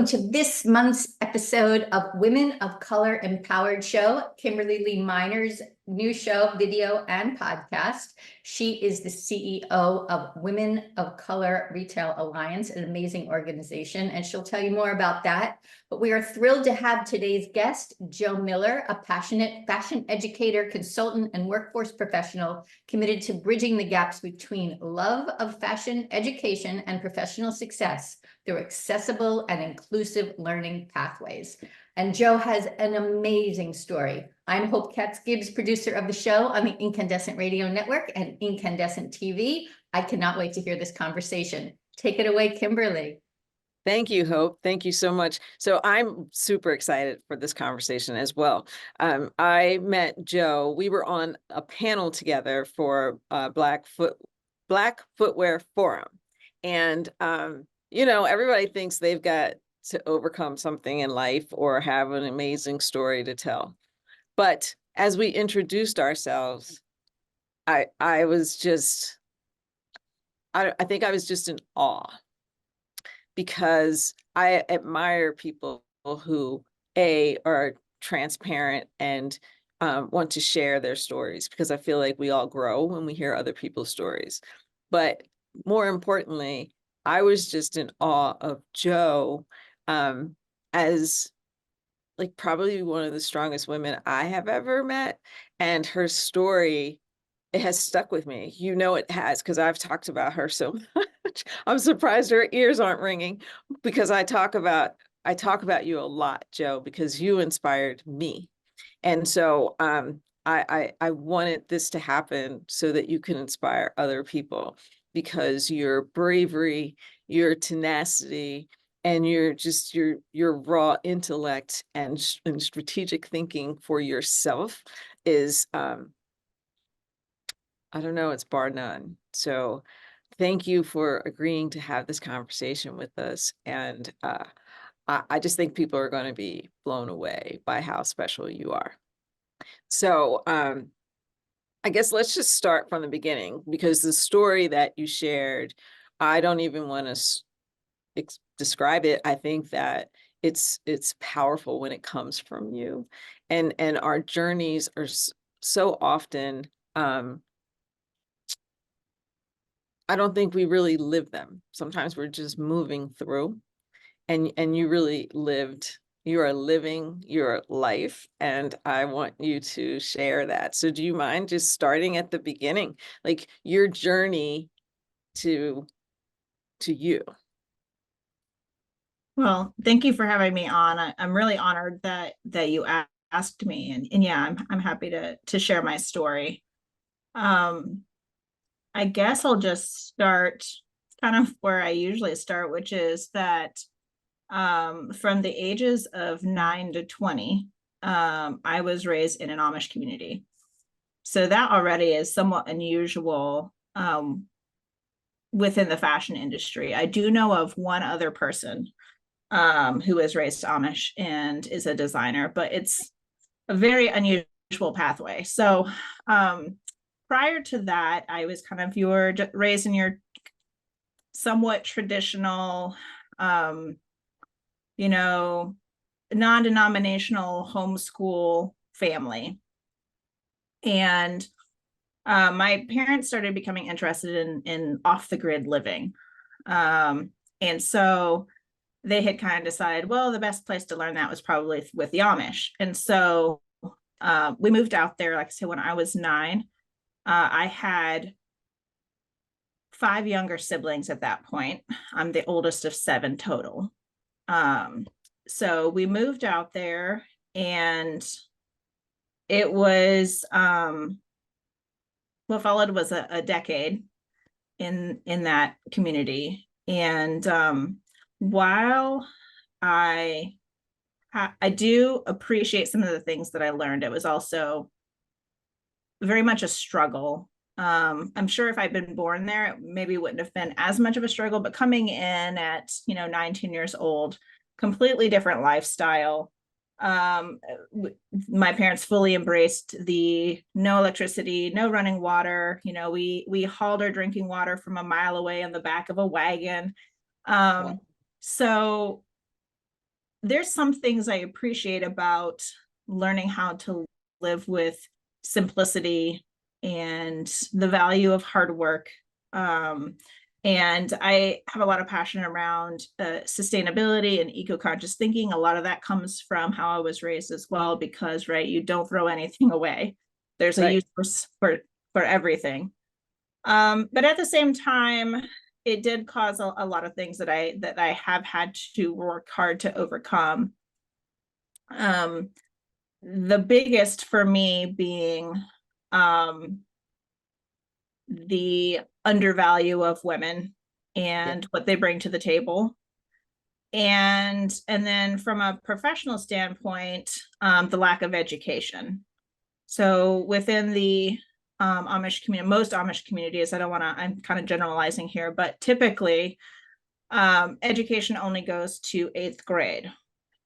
welcome to this month's episode of Women of Color Empowered Show, Kimberly Lee Minor's new show, video, and podcast. She is the CEO of Women of Color Retail Alliance, an amazing organization, and she'll tell you more about that. But we are thrilled to have today's guest, Jo Miller, a passionate fashion educator, consultant, and workforce professional committed to bridging the gaps between love of fashion education and professional success through accessible and inclusive learning pathways. And Jo has an amazing story. I'm Hope Katz-Gibbs, producer of the show on the Incandescent Radio Network and Incandescent TV. I cannot wait to hear this conversation. Take it away, Kimberly. Thank you, Hope. Thank you so much. So I'm super excited for this conversation as well. I met Jo. We were on a panel together for Black Footwear Forum. And you know, everybody thinks they've got to overcome something in life or have an amazing story to tell. But as we introduced ourselves, I think I was just in awe, because I admire people who are transparent and want to share their stories, because I feel like we all grow when we hear other people's stories. But more importantly, I was just in awe of Jo as like probably one of the strongest women I have ever met. And her story, it has stuck with me. You know it has, because I've talked about her so much. I'm surprised her ears aren't ringing, because I talk about you a lot, Jo, because you inspired me. And so I wanted this to happen so that you can inspire other people, because your bravery, your tenacity, and your raw intellect and strategic thinking for yourself is, I don't know, it's bar none. So thank you for agreeing to have this conversation with us. And I just think people are going to be blown away by how special you are. So I guess let's just start from the beginning, because the story that you shared, I don't even want to describe it. I think that it's powerful when it comes from you, and our journeys are so often, I don't think we really live them. Sometimes we're just moving through, and you really lived. You are living your life, and I want you to share that. So do you mind just starting at the beginning, like your journey to you? Well, thank you for having me on. I'm really honored that you asked me, and yeah, I'm happy to share my story. I guess I'll just start kind of where I usually start, which is that from the ages of 9 to 20, I was raised in an Amish community. So that already is somewhat unusual within the fashion industry. I do know of one other person who was raised Amish and is a designer, but it's a very unusual pathway. So prior to that, I was kind of raised in your somewhat traditional, you know, non-denominational homeschool family. And my parents started becoming interested in off-the-grid living. And so they had kind of decided, well, the best place to learn that was probably with the Amish. And so we moved out there, like I said, when I was 9. I had 5 younger siblings at that point. I'm the oldest of 7 total. So we moved out there, and it was, what followed was a decade in that community. And while I do appreciate some of the things that I learned, it was also very much a struggle. I'm sure if I'd been born there, it maybe wouldn't have been as much of a struggle, but coming in at, 19 years old, completely different lifestyle. My parents fully embraced the no electricity, no running water. We hauled our drinking water from a mile away in the back of a wagon. So there's some things I appreciate about learning how to live with simplicity and the value of hard work. And I have a lot of passion around sustainability and eco-conscious thinking. A lot of that comes from how I was raised as well, because, right, you don't throw anything away. There's a use for everything. But at the same time, it did cause a lot of things that I have had to work hard to overcome. The biggest for me being the undervalue of women and what they bring to the table. And then from a professional standpoint, the lack of education. So within the Amish community, most Amish communities, I'm kind of generalizing here, but typically education only goes to 8th grade.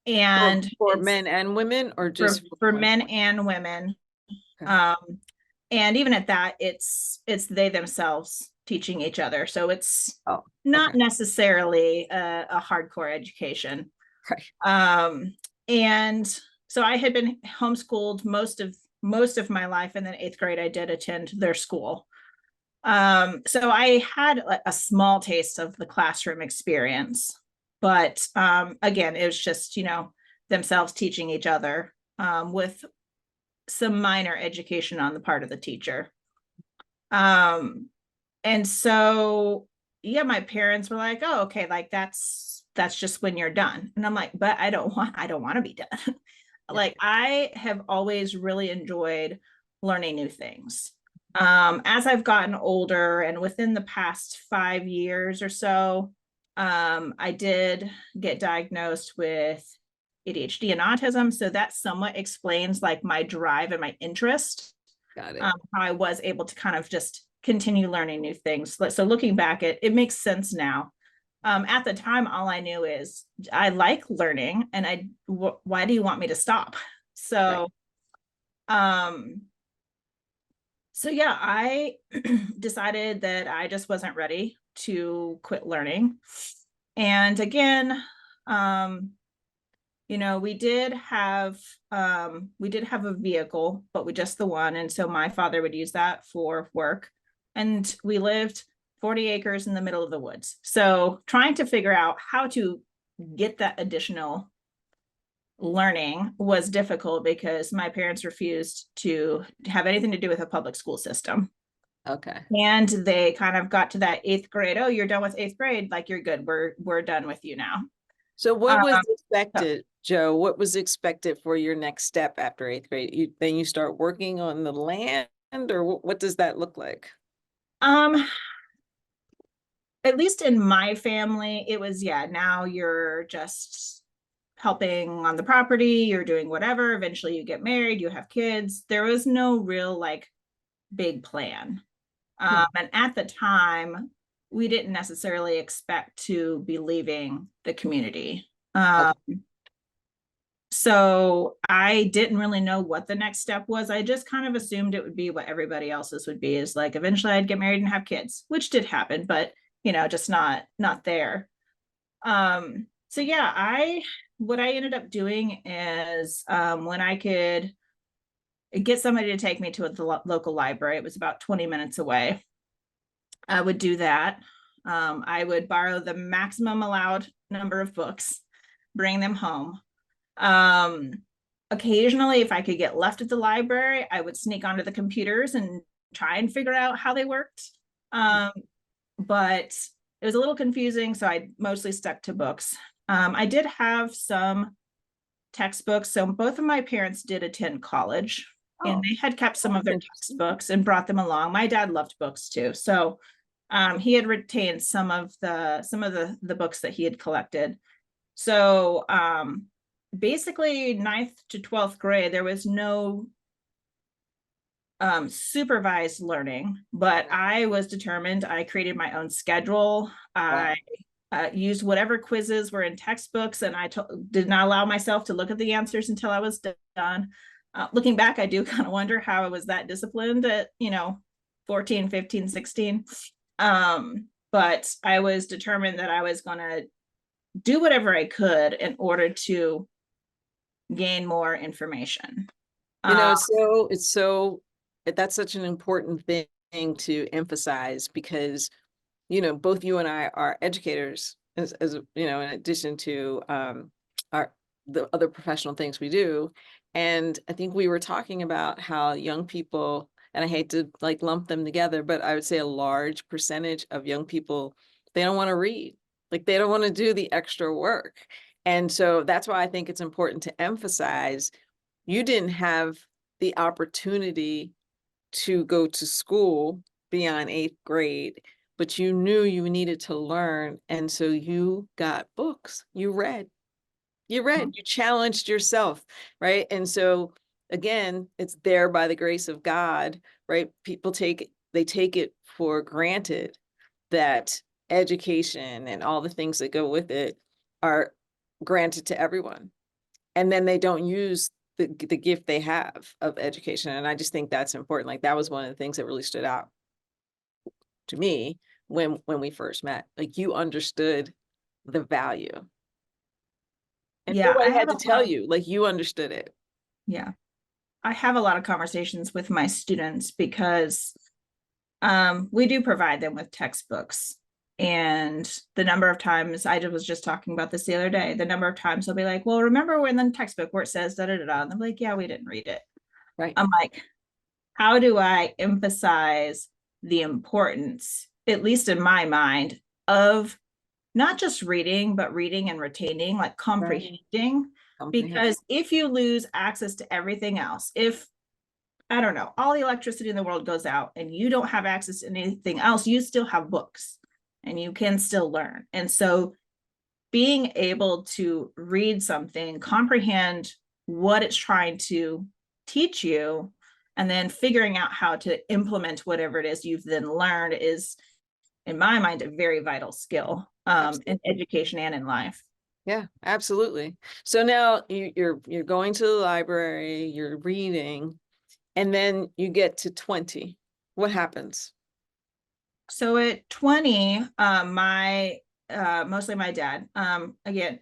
And for men and women, or just for men and women. Okay. And even at that, it's they themselves teaching each other. So it's not necessarily a hardcore education. Right. And so I had been homeschooled most of my life, and then 8th grade I did attend their school. So I had a small taste of the classroom experience, but again, it was just, themselves teaching each other with some minor education on the part of the teacher. And so, yeah, my parents were like, oh, okay, like that's just when you're done. And I'm like, but I don't want to be done. Like, I have always really enjoyed learning new things. As I've gotten older, and within the past 5 years or so, I did get diagnosed with ADHD and autism. So that somewhat explains like my drive and my interest. Got it. How I was able to kind of just continue learning new things. So looking back, it makes sense now. At the time, all I knew is I like learning, and why do you want me to stop? So, so yeah, I decided that I just wasn't ready to quit learning. And again, we did have a vehicle, but just the one. And so my father would use that for work. And we lived 40 acres in the middle of the woods. So trying to figure out how to get that additional learning was difficult, because my parents refused to have anything to do with a public school system. Okay. And they kind of got to that 8th grade. Oh, you're done with 8th grade. Like, you're good. We're done with you now. So what was expected, Joe? What was expected for your next step after 8th grade? Then you start working on the land, or what does that look like? At least in my family, it was, now you're just helping on the property, you're doing whatever. Eventually you get married, you have kids. There was no real like big plan. And at the time, we didn't necessarily expect to be leaving the community. So I didn't really know what the next step was. I just kind of assumed it would be what everybody else's would be, is like eventually I'd get married and have kids, which did happen, but just not there. So yeah, what I ended up doing is when I could get somebody to take me to the local library, it was about 20 minutes away, I would do that. I would borrow the maximum allowed number of books, bring them home. Occasionally, if I could get left at the library, I would sneak onto the computers and try and figure out how they worked. But it was a little confusing, so I mostly stuck to books. I did have some textbooks. So both of my parents did attend college, and they had kept some of their textbooks and brought them along. My dad loved books too. So he had retained some of the books that he had collected. So basically 9th to 12th grade, there was no supervised learning, but I was determined. I created my own schedule. I used whatever quizzes were in textbooks, and I did not allow myself to look at the answers until I was done. Looking back, I do kind of wonder how I was that disciplined at 14, 15, 16. But I was determined that I was going to do whatever I could in order to gain more information. You know, that's such an important thing to emphasize, because, you know, both you and I are educators, as you know, in addition to the other professional things we do. And I think we were talking about how young people, and I hate to like lump them together, but I would say a large percentage of young people, they don't want to read. Like, they don't want to do the extra work. And so that's why I think it's important to emphasize, you didn't have the opportunity to go to school beyond 8th grade, but you knew you needed to learn. And so you got books, you read, you challenged yourself, right? And so again, it's there by the grace of God, right? People take it for granted that education and all the things that go with it are granted to everyone. And then they don't use the gift they have of education. And I just think that's important. Like, that was one of the things that really stood out to me when we first met. Like, you understood the value. And Yeah, nobody had to tell you, like, you understood it. Yeah. I have a lot of conversations with my students because we do provide them with textbooks. And the number of times, I was just talking about this the other day, the number of times they'll be like, well, remember when the textbook where it says da da da da? And I'm like, yeah, we didn't read it. Right. I'm like, how do I emphasize the importance, at least in my mind, of not just reading, but reading and retaining, like comprehending? Because if you lose access to everything else, if, I don't know, all the electricity in the world goes out and you don't have access to anything else, you still have books and you can still learn. And so being able to read something, comprehend what it's trying to teach you, and then figuring out how to implement whatever it is you've then learned is, in my mind, a very vital skill in education and in life. Yeah, absolutely. So now you're going to the library, you're reading, and then you get to 20. What happens? So at 20, mostly my dad, again,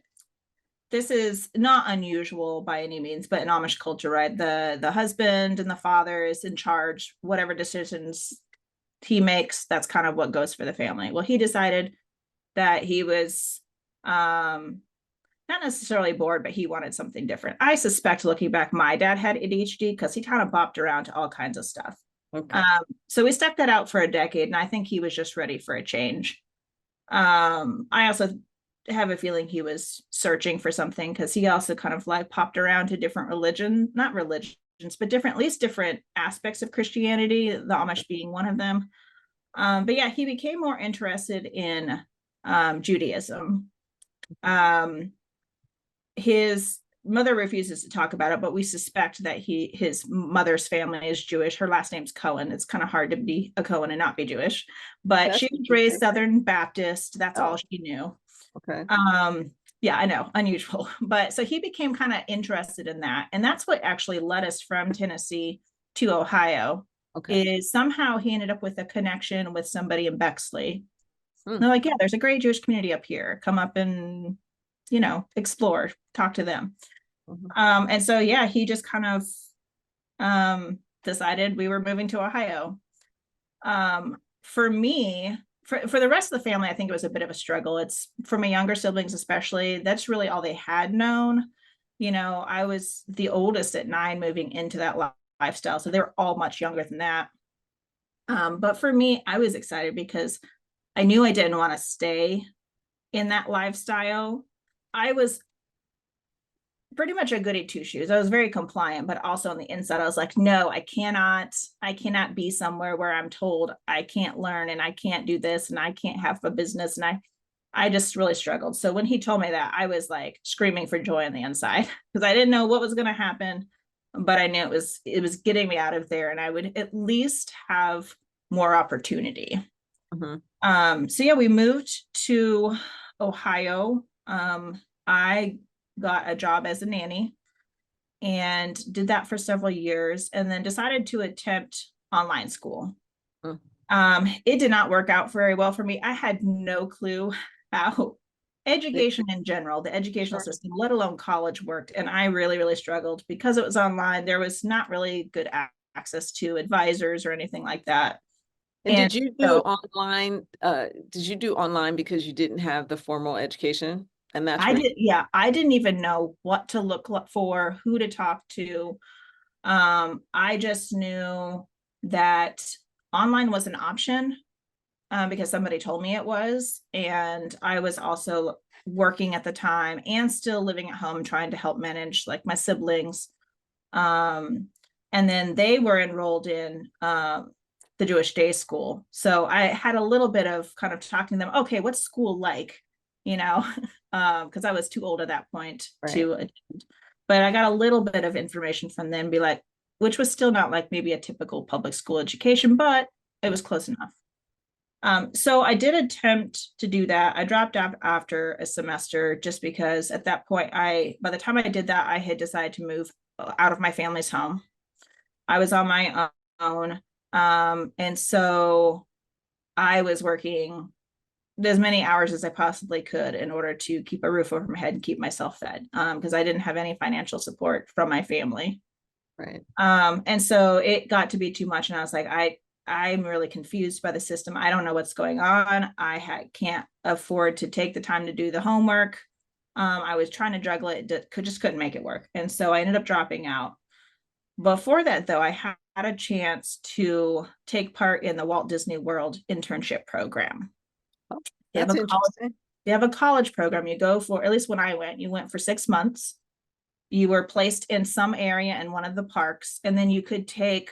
this is not unusual by any means, but in Amish culture, right? The husband and the father is in charge, whatever decisions he makes, that's kind of what goes for the family. Well, he decided that he was not necessarily bored, but he wanted something different. I suspect, looking back, my dad had ADHD because he kind of bopped around to all kinds of stuff. Okay. So we stuck that out for a decade, and I think he was just ready for a change. I also have a feeling he was searching for something because he also kind of like popped around to different not religions, but different, at least different aspects of Christianity, the Amish being one of them. But yeah, he became more interested in Judaism. His mother refuses to talk about it, but we suspect that his mother's family is Jewish. Her last name's Cohen. It's kind of hard to be a Cohen and not be Jewish, but she was raised Southern Baptist. That's all she knew. Okay. Yeah, I know, unusual. But so he became kind of interested in that. And that's what actually led us from Tennessee to Ohio. Okay. Is somehow he ended up with a connection with somebody in Bexley. They're like, yeah, there's a great Jewish community up here. Come up and, you know, explore, talk to them. And so, yeah, he just kind of decided we were moving to Ohio. For me, for the rest of the family, I think it was a bit of a struggle. It's for my younger siblings, especially, that's really all they had known. You know, I was the oldest at 9 moving into that lifestyle. So they were all much younger than that. But for me, I was excited because I knew I didn't want to stay in that lifestyle. I was pretty much a goody two shoes. I was very compliant, but also on the inside, I was like, no, I cannot be somewhere where I'm told I can't learn and I can't do this and I can't have a business. And I just really struggled. So when he told me that, I was like screaming for joy on the inside because I didn't know what was going to happen, but I knew it was getting me out of there and I would at least have more opportunity. So yeah, we moved to Ohio. I got a job as a nanny and did that for several years and then decided to attempt online school. It did not work out very well for me. I had no clue how education in general, the educational Sure. system, let alone college, worked. And I really, really struggled because it was online. There was not really good access to advisors or anything like that. And did you do so online? Did you do online because you didn't have the formal education? And that's I where did, yeah, I didn't even know what to look for, who to talk to. I just knew that online was an option because somebody told me it was. And I was also working at the time and still living at home trying to help manage like my siblings. And then they were enrolled in the Jewish day school. So I had a little bit of kind of talking to them, okay, what's school like? You know, because I was too old at that point to attend. But I got a little bit of information from them, be like, which was still not like maybe a typical public school education, but it was close enough. So I did attempt to do that. I dropped out after a semester just because at that point, by the time I did that, I had decided to move out of my family's home. I was on my own. And so I was working as many hours as I possibly could in order to keep a roof over my head and keep myself fed, because I didn't have any financial support from my family. Right. And so it got to be too much. And I was like, I'm really confused by the system. I don't know what's going on. Can't afford to take the time to do the homework. I was trying to juggle it, just couldn't make it work. And so I ended up dropping out. Before that, though, I had a chance to take part in the Walt Disney World internship program. Oh, that's interesting. They have a college program you go for, at least when I went, you went for 6 months. You were placed in some area in one of the parks, and then you could take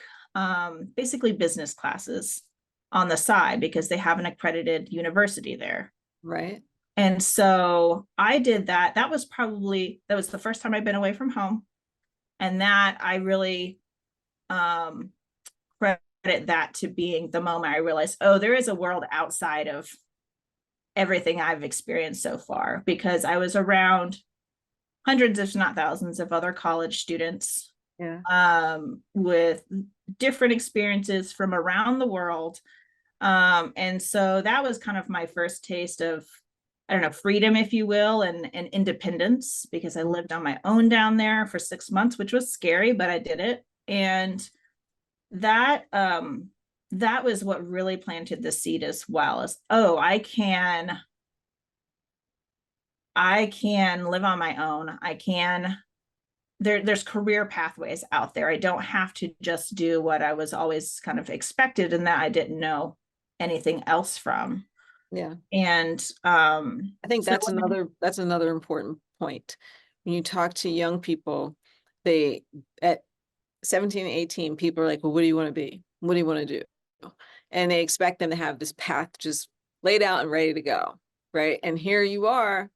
basically business classes on the side because they have an accredited university there. Right. And so I did that. That was the first time I've been away from home. And that I really credit that to being the moment I realized, oh, there is a world outside of everything I've experienced so far, because I was around hundreds, if not thousands, of other college students with different experiences from around the world. And so that was kind of my first taste of, I don't know, freedom, if you will, and independence, because I lived on my own down there for 6 months, which was scary, but I did it. And that was what really planted the seed as well, as, oh, I can live on my own. There's career pathways out there. I don't have to just do what I was always kind of expected and that I didn't know anything else from. Yeah. And I think that's another important point. When you talk to young people, they at 17, 18, people are like, well, what do you want to be? What do you want to do? And they expect them to have this path just laid out and ready to go. Right. And here you are,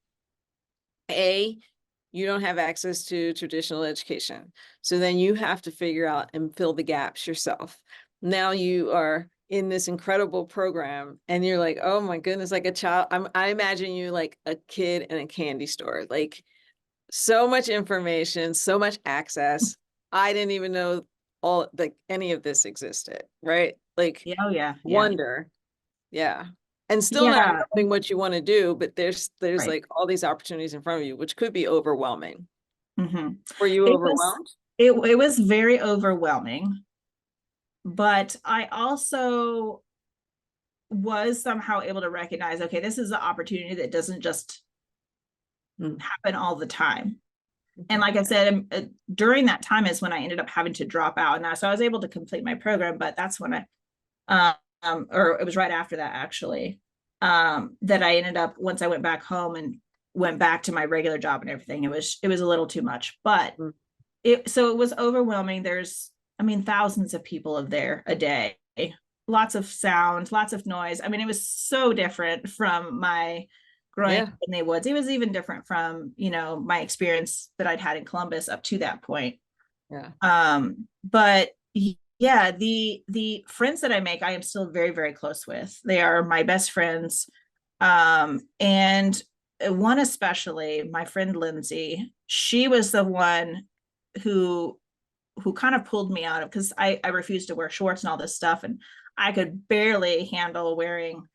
you don't have access to traditional education. So then you have to figure out and fill the gaps yourself. Now you are in this incredible program and you're like, oh my goodness, like a child. I imagine you like a kid in a candy store, like so much information, so much access. I didn't even know any of this existed, right? Like, wonder. Yeah. And still not knowing what you want to do, but there's right. Like all these opportunities in front of you, which could be overwhelming. Mm-hmm. Were you overwhelmed? It was very overwhelming, but I also was somehow able to recognize, okay, this is an opportunity that doesn't just happen all the time. And like I said, during that time is when I ended up having to drop out. And so I was able to complete my program, but that's when or it was right after that actually, that I ended up, once I went back home and went back to my regular job and everything, it was a little too much, but so it was overwhelming. There's, thousands of people there a day, lots of sound, lots of noise. It was so different from my growing up in the woods. It was even different from, my experience that I'd had in Columbus up to that point. But yeah, the friends that I make, I am still very, very close with. They are my best friends. And one especially, my friend Lindsay, she was the one who kind of pulled me out of, because I refused to wear shorts and all this stuff, and I could barely handle wearing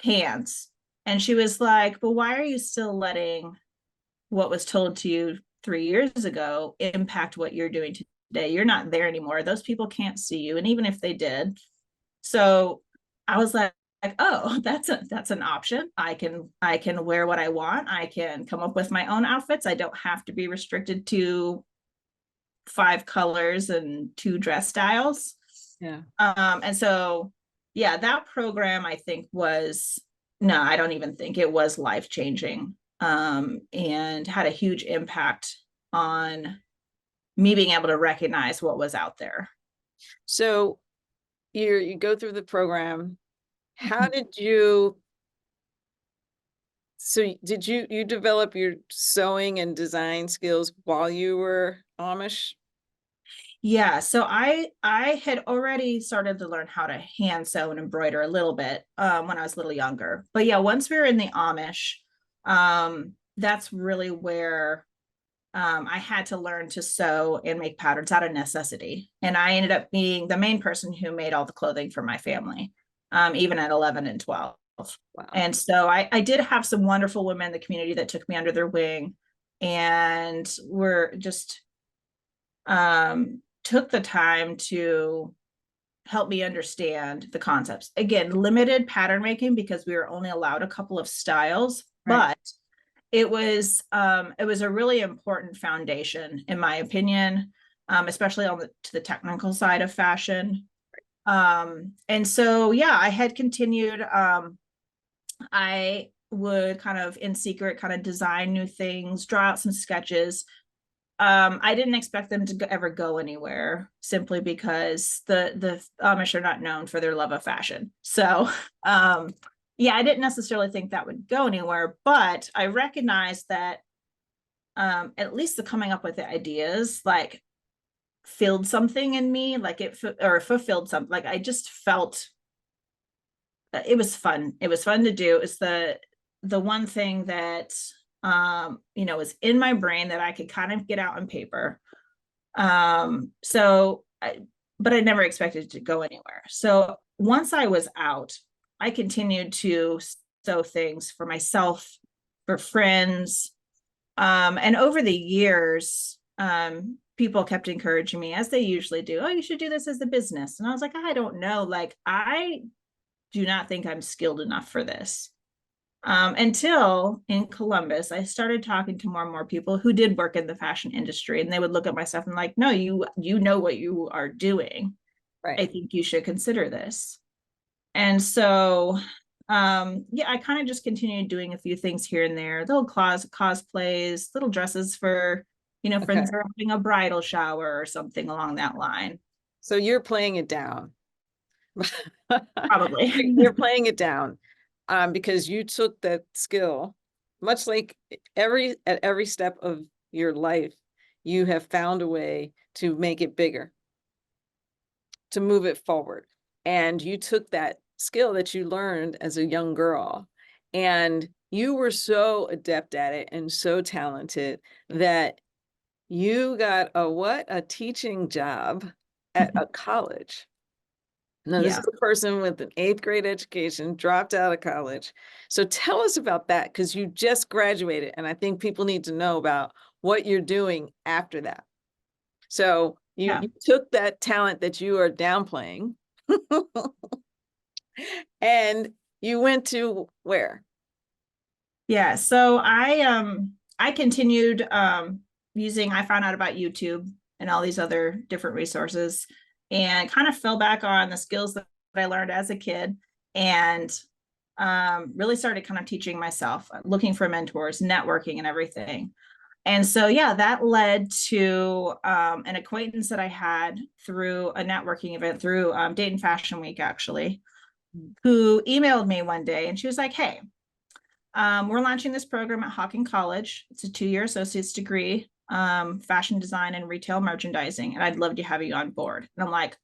pants. And she was like, but why are you still letting what was told to you 3 years ago impact what you're doing today? You're not there anymore. Those people can't see you. And even if they did. So I was like, oh, that's an option. I can wear what I want. I can come up with my own outfits. I don't have to be restricted to 5 colors and 2 dress styles. Yeah. And so, yeah, that program I think was, no, I don't even think it was life-changing, and had a huge impact on me being able to recognize what was out there. So you go through the program. How did you, so did you develop your sewing and design skills while you were Amish? Yeah, so I had already started to learn how to hand sew and embroider a little bit when I was a little younger. But yeah, once we were in the Amish, that's really where I had to learn to sew and make patterns out of necessity. And I ended up being the main person who made all the clothing for my family, even at 11 and 12. Wow. And so I did have some wonderful women in the community that took me under their wing and were just took the time to help me understand the concepts. Again, limited pattern making because we were only allowed a couple of styles, Right. but it was a really important foundation, in my opinion, especially on to the technical side of fashion. And so, yeah, I had continued. I would kind of in secret kind of design new things, draw out some sketches. I didn't expect them to ever go anywhere simply because the Amish are not known for their love of fashion. So, yeah, I didn't necessarily think that would go anywhere, but I recognized that at least the coming up with the ideas like filled something in me, like or fulfilled something. Like I just felt it was fun. It was fun to do. It's the one thing that was in my brain that I could kind of get out on paper. But I never expected it to go anywhere. So once I was out, I continued to sew things for myself, for friends. And over the years, people kept encouraging me, as they usually do, oh, you should do this as a business. And I was like, I don't know. Like, I do not think I'm skilled enough for this. Until in Columbus, I started talking to more and more people who did work in the fashion industry, and they would look at my stuff and like, no, you know what you are doing. Right. I think you should consider this. And so, yeah, I kind of just continued doing a few things here and there, little cosplays, little dresses for, friends are having a bridal shower or something along that line. So you're playing it down. Probably. You're playing it down. Because you took that skill, much like at every step of your life, you have found a way to make it bigger, to move it forward. And you took that skill that you learned as a young girl, and you were so adept at it and so talented that you got a teaching job at a college. Now, this is a person with an 8th grade education, dropped out of college. So tell us about that, because you just graduated, and I think people need to know about what you're doing after that. So you took that talent that you are downplaying and you went to where? Yeah, so I continued I found out about YouTube and all these other different resources and kind of fell back on the skills that I learned as a kid and really started kind of teaching myself, looking for mentors, networking and everything. And so, yeah, that led to an acquaintance that I had through a networking event through Dayton Fashion Week, actually, who emailed me one day and she was like, hey, we're launching this program at Hocking College. It's a 2-year associate's degree, fashion design and retail merchandising. And I'd love to have you on board. And I'm like,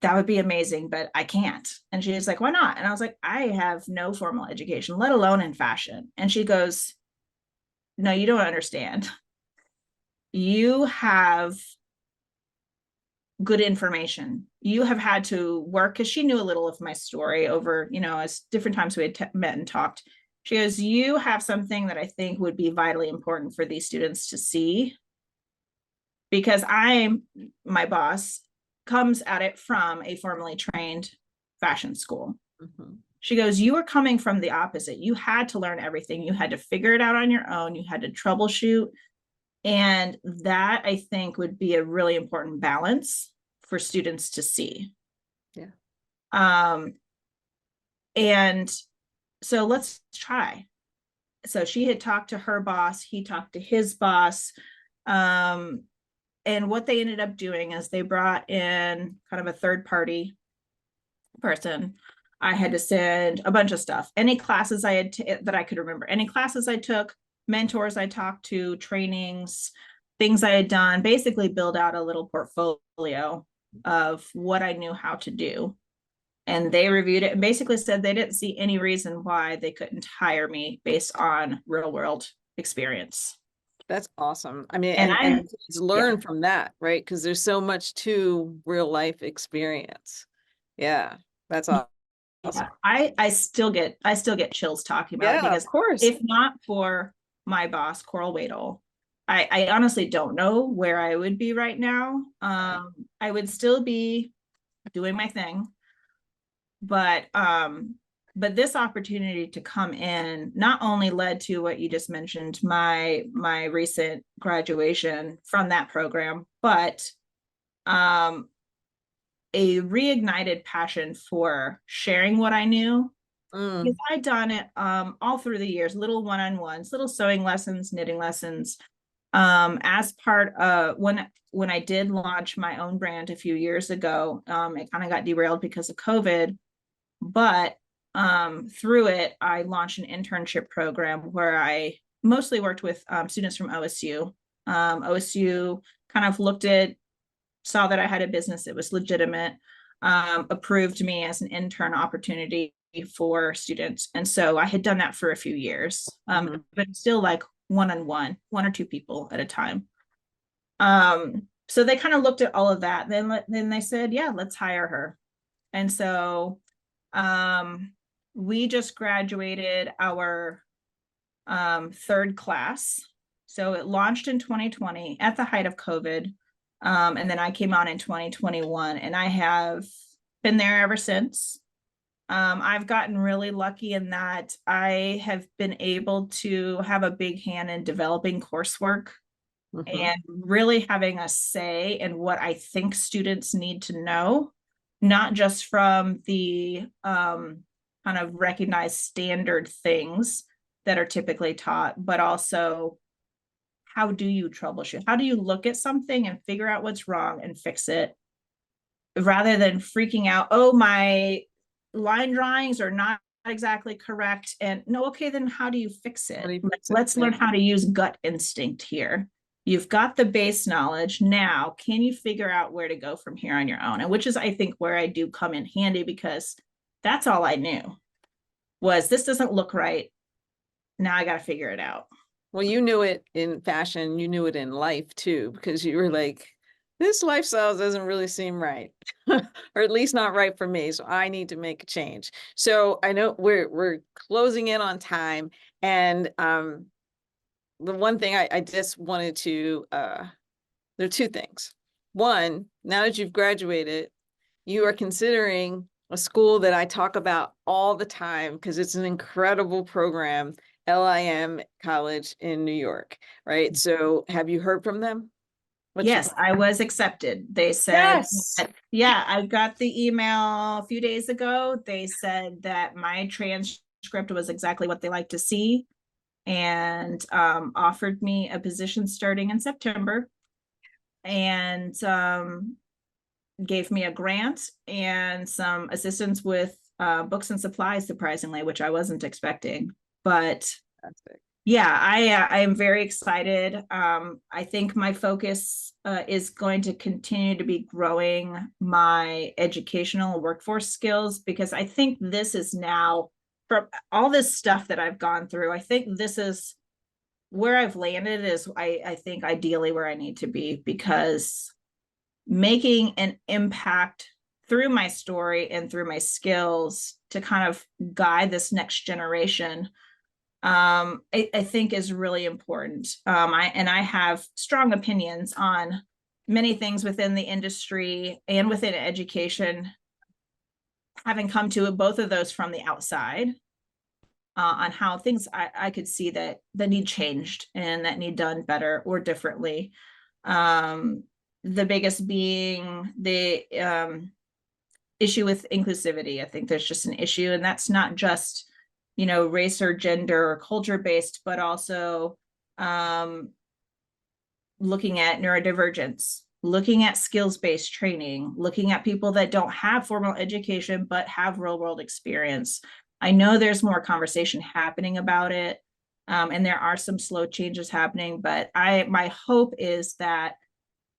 that would be amazing, but I can't. And she's like, why not? And I was like, I have no formal education, let alone in fashion. And she goes, no, you don't understand. You have good information. You have had to work, because she knew a little of my story over, as different times we had met and talked. She goes, you have something that I think would be vitally important for these students to see, because my boss comes at it from a formally trained fashion school. Mhm. She goes, you were coming from the opposite. You had to learn everything. You had to figure it out on your own. You had to troubleshoot. And that, I think, would be a really important balance for students to see. Yeah. And so let's try. So she had talked to her boss, he talked to his boss. And what they ended up doing is they brought in kind of a third party person. I had to send a bunch of stuff, any classes I had that I could remember, any classes I took, mentors I talked to, trainings, things I had done, basically build out a little portfolio of what I knew how to do. And they reviewed it and basically said they didn't see any reason why they couldn't hire me based on real world experience. That's awesome. I mean, And and kids learn from that, right? Because there's so much to real life experience. Yeah, that's awesome. Yeah, I still get chills talking about it, Yeah, because of course. if not for my boss, Coral Wadle, I honestly don't know where I would be right now. I would still be doing my thing, but this opportunity to come in not only led to what you just mentioned, my recent graduation from that program, but a reignited passion for sharing what I knew. Because I'd done it all through the years, little one-on-ones, little sewing lessons, knitting lessons. As part of when I did launch my own brand a few years ago, it kind of got derailed because of COVID. But through it, I launched an internship program where I mostly worked with students from OSU. OSU kind of saw that I had a business that was legitimate, approved me as an intern opportunity for students. And so I had done that for a few years, but still like one-on-one, one or two people at a time. So they kind of looked at all of that. Then they said, yeah, let's hire her. And so we just graduated our third class. So it launched in 2020 at the height of COVID. And then I came on in 2021, and I have been there ever since. I've gotten really lucky in that I have been able to have a big hand in developing coursework and really having a say in what I think students need to know, not just from the kind of recognized standard things that are typically taught, but also how do you troubleshoot? How do you look at something and figure out what's wrong and fix it, rather than freaking out, oh, my line drawings are not exactly correct. And no, okay, then how do you fix it? Let's learn how to use gut instinct here. You've got the base knowledge. Now, can you figure out where to go from here on your own? And which is, I think, where I do come in handy, because that's all I knew was this doesn't look right. Now I got to figure it out. Well, you knew it in fashion, you knew it in life too, because you were like, this lifestyle doesn't really seem right, or at least not right for me. So I need to make a change. So I know we're closing in on time. And the one thing I just wanted to, there are two things. One, now that you've graduated, you are considering a school that I talk about all the time because it's an incredible program, LIM College in New York, right? So have you heard from them? Yes, I was accepted. They said, yes. Yeah, I got the email a few days ago. They said that my transcript was exactly what they like to see, and offered me a position starting in September, and gave me a grant and some assistance with books and supplies, surprisingly, which I wasn't expecting. But yeah, I am very excited. I think my focus is going to continue to be growing my educational workforce skills, because I think this is now, from all this stuff that I've gone through, I think this is where I've landed is I think ideally where I need to be, because making an impact through my story and through my skills to kind of guide this next generation, I think is really important. I have strong opinions on many things within the industry and within education, having come to both of those from the outside, on how things I could see that need changed and that need done better or differently. The biggest being the issue with inclusivity. I think there's just an issue, and that's not just, you know, race or gender or culture based, but also looking at neurodivergence, looking at skills-based training, looking at people that don't have formal education but have real-world experience. I know there's more conversation happening about it, and there are some slow changes happening, but my hope is that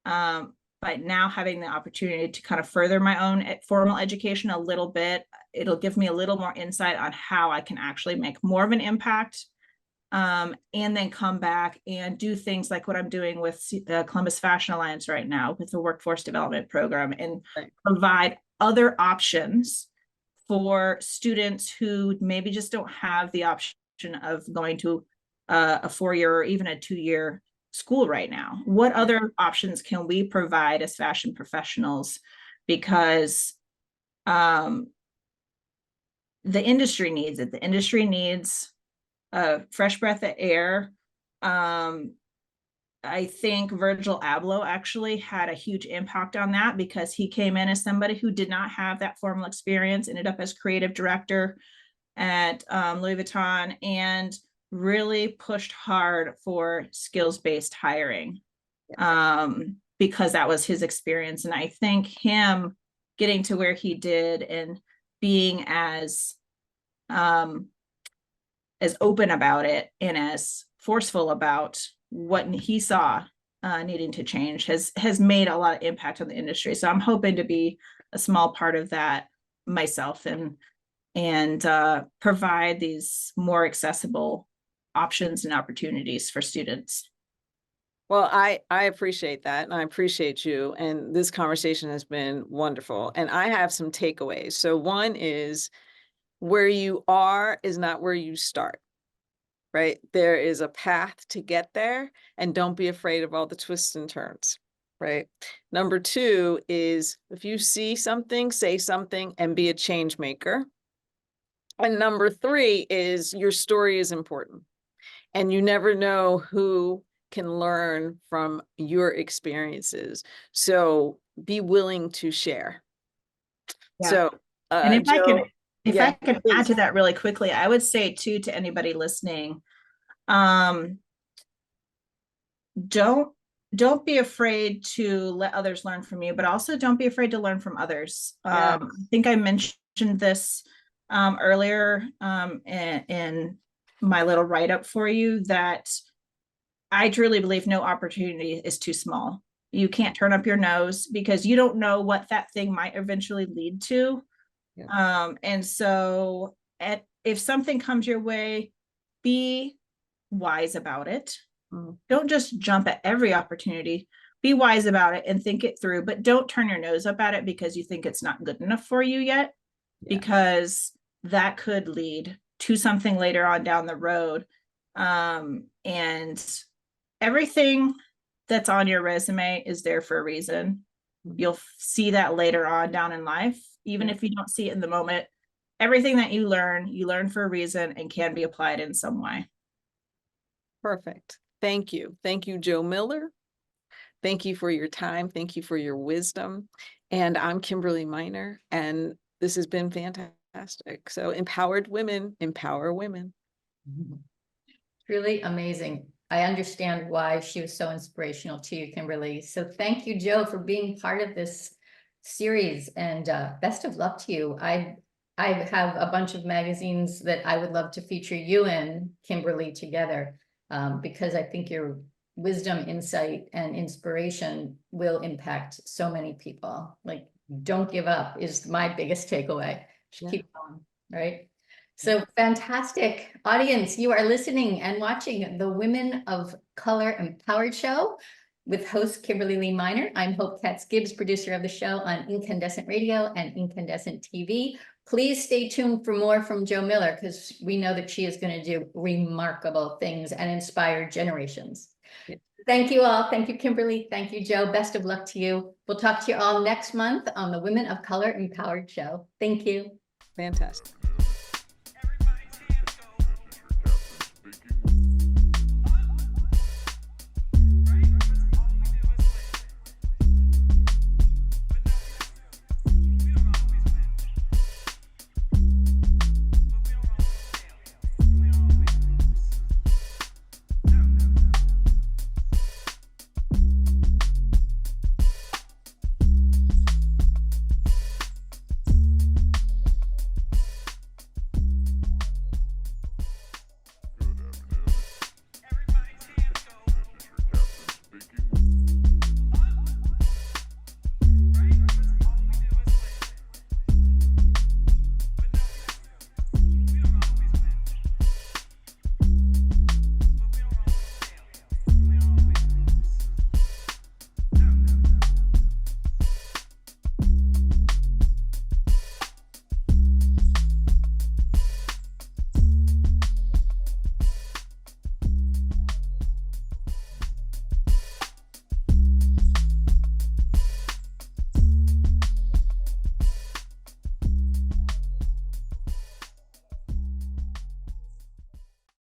by now having the opportunity to kind of further my own formal education a little bit, it'll give me a little more insight on how I can actually make more of an impact, and then come back and do things like what I'm doing with the Columbus Fashion Alliance right now with the workforce development program, and provide other options for students who maybe just don't have the option of going to a 4-year or even a 2-year school right now. What other options can we provide as fashion professionals? Because the industry needs it. The industry needs a fresh breath of air. I think Virgil Abloh actually had a huge impact on that, because he came in as somebody who did not have that formal experience, ended up as creative director at Louis Vuitton, and really pushed hard for skills-based hiring, because that was his experience. And I think him getting to where he did and being as open about it and as forceful about what he saw needing to change has made a lot of impact on the industry. So I'm hoping to be a small part of that myself, and provide these more accessible options and opportunities for students. Well, I appreciate that, and I appreciate you. And this conversation has been wonderful. And I have some takeaways. So one is, where you are is not where you start, right? There is a path to get there, and don't be afraid of all the twists and turns, right? Number two is, if you see something, say something and be a change maker. And number three is, your story is important, and you never know who can learn from your experiences. So be willing to share. Yeah. So, and if Joe, I can add to that really quickly, I would say too, to anybody listening, don't be afraid to let others learn from you, but also don't be afraid to learn from others. I think I mentioned this earlier in my little write-up for you, that I truly believe no opportunity is too small. You can't turn up your nose, because you don't know what that thing might eventually lead to. And so if something comes your way, be wise about it. Don't just jump at every opportunity. Be wise about it and think it through, but don't turn your nose up at it because you think it's not good enough for you yet, because that could lead to something later on down the road. And everything that's on your resume is there for a reason. You'll see that later on down in life, even if you don't see it in the moment. Everything that you learn for a reason and can be applied in some way. Perfect. Thank you. Thank you, Joe Miller. Thank you for your time. Thank you for your wisdom. And I'm Kimberly Minor, and this has been fantastic. So, empowered women empower women. Really amazing. I understand why she was so inspirational to you, Kimberly. So thank you, Joe, for being part of this series, and best of luck to you. I have a bunch of magazines that I would love to feature you and Kimberly together, because I think your wisdom, insight, and inspiration will impact so many people. Like, don't give up is my biggest takeaway. Keep going, right? So fantastic. Audience, you are listening and watching the Women of Color Empowered Show. With host Kimberly Lee Minor, I'm Hope Katz-Gibbs, producer of the show on Incandescent Radio and Incandescent TV. Please stay tuned for more from Jo Miller, because we know that she is going to do remarkable things and inspire generations. Yeah. Thank you all. Thank you, Kimberly. Thank you, Joe. Best of luck to you. We'll talk to you all next month on the Women of Color Empowered Show. Thank you. Fantastic.